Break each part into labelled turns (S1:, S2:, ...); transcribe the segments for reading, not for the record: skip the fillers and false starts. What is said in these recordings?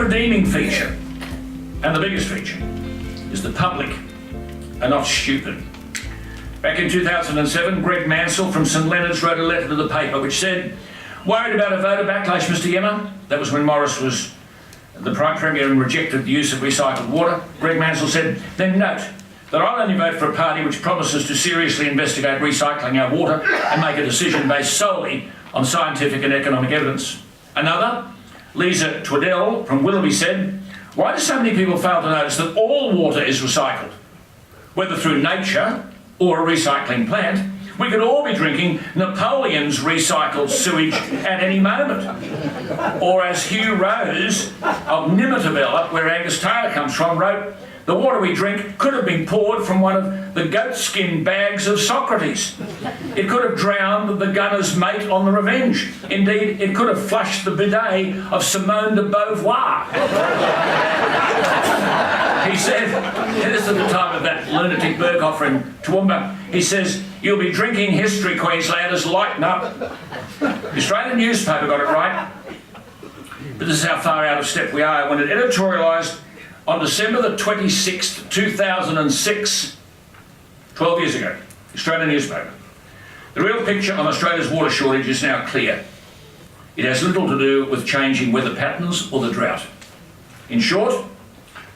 S1: redeeming feature, and the biggest feature, is the public are not stupid. Back in 2007, Greg Mansell from St Leonard's wrote a letter to the paper which said, "Worried about a voter backlash, Mr Yemmer?" That was when Morris was the Prime Premier and rejected the use of recycled water. Greg Mansell said, "Then note that I'll only vote for a party which promises to seriously investigate recycling our water and make a decision based solely on scientific and economic evidence." Another, Lisa Twaddell from Willoughby, said, "Why do so many people fail to notice that all water is recycled? Whether through nature or a recycling plant, we could all be drinking Napoleon's recycled sewage at any moment." Or as Hugh Rose of Nimitabella, where Angus Taylor comes from, wrote, "The water we drink could have been poured from one of the goatskin bags of Socrates. It could have drowned the gunner's mate on the Revenge. Indeed, it could have flushed the bidet of Simone de Beauvoir." He said, this is at the time of that lunatic Berghoff in Toowoomba, he says, "You'll be drinking history, Queenslanders, lighten up." The Australian newspaper got it right, but this is how far out of step we are. When it editorialised on December the 26th, 2006, 12 years ago, Australian newspaper, the real picture on Australia's water shortage is now clear. It has little to do with changing weather patterns or the drought. In short,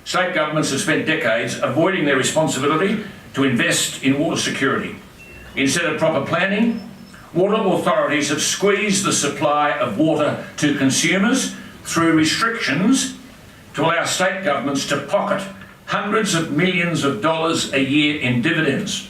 S1: state governments have spent decades avoiding their responsibility to invest in water security. Instead of proper planning, water authorities have squeezed the supply of water to consumers through restrictions to allow state governments to pocket hundreds of millions of dollars a year in dividends.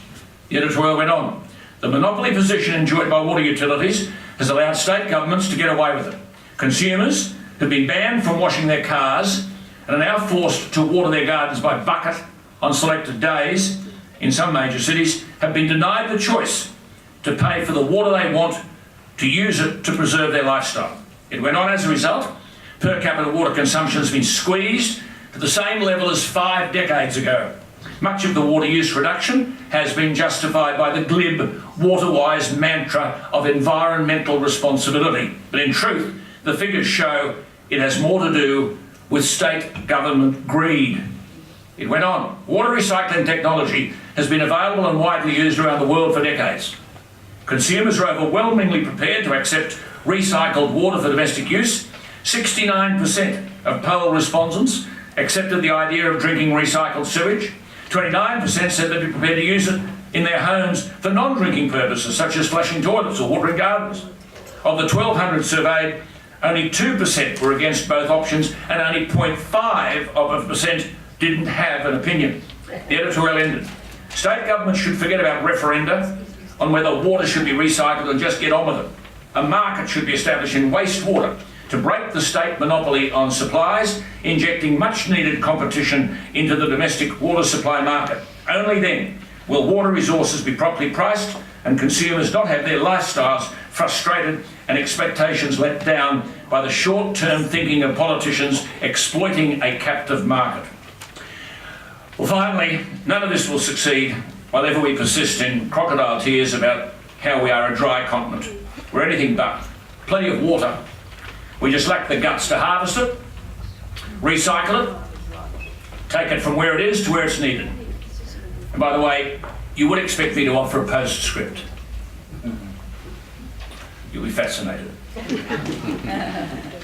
S1: The editorial went on. The monopoly position enjoyed by water utilities has allowed state governments to get away with it. Consumers have been banned from washing their cars and are now forced to water their gardens by bucket on selected days. In some major cities, have been denied the choice to pay for the water they want, to use it to preserve their lifestyle. It went on, as a result, per capita water consumption has been squeezed to the same level as 5 decades ago. Much of the water use reduction has been justified by the glib, water-wise mantra of environmental responsibility. But in truth, the figures show it has more to do with state government greed. It went on. Water recycling technology has been available and widely used around the world for decades. Consumers are overwhelmingly prepared to accept recycled water for domestic use. 69% of poll respondents accepted the idea of drinking recycled sewage. 29% said they'd be prepared to use it in their homes for non-drinking purposes, such as flushing toilets or watering gardens. Of the 1,200 surveyed, only 2% were against both options, and only 0.5% didn't have an opinion. The editorial ended. State governments should forget about referenda on whether water should be recycled and just get on with it. A market should be established in wastewater to break the state monopoly on supplies, injecting much needed competition into the domestic water supply market. Only then will water resources be properly priced and consumers not have their lifestyles frustrated and expectations let down by the short-term thinking of politicians exploiting a captive market. Well, finally, none of this will succeed while ever we persist in crocodile tears about how we are a dry continent. We're anything but. Plenty of water. We just lack the guts to harvest it, recycle it, take it from where it is to where it's needed. And by the way, you would expect me to offer a postscript. You'll be fascinated.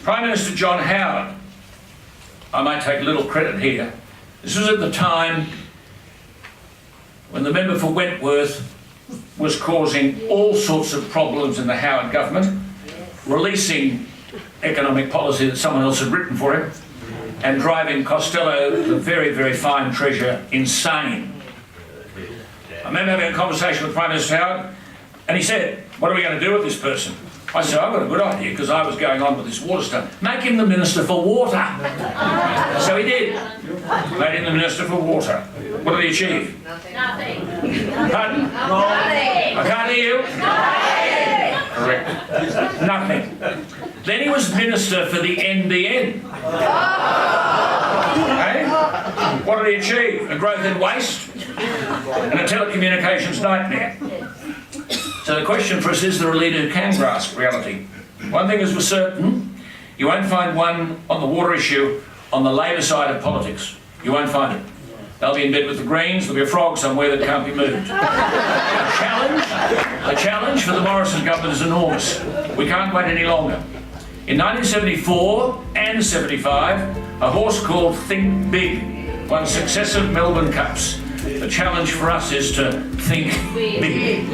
S1: Prime Minister John Howard, I might take little credit here. This was at the time when the member for Wentworth was causing all sorts of problems in the Howard government, releasing economic policy that someone else had written for him, and driving Costello, the very, very fine treasurer, insane. I remember having a conversation with Prime Minister Howard, and he said, "What are we going to do with this person?" I said, "I've got a good idea," because I was going on with this water stuff. "Make him the Minister for Water." So he did. Made him the Minister for Water. What did he achieve?
S2: Nothing.
S1: Pardon?
S2: Nothing.
S1: I can't hear you.
S2: Nothing.
S1: Correct. Nothing. Then he was Minister for the NBN. Okay? What did he achieve? A growth in waste and a telecommunications nightmare. So the question for us is there a leader who can grasp reality? One thing is for certain, you won't find one on the water issue on the Labor side of politics. You won't find it. They'll be in bed with the Greens, there'll be a frog somewhere that can't be moved. The challenge for the Morrison government is enormous. We can't wait any longer. In 1974 and 75, a horse called Think Big won successive Melbourne Cups. The challenge for us is to think big.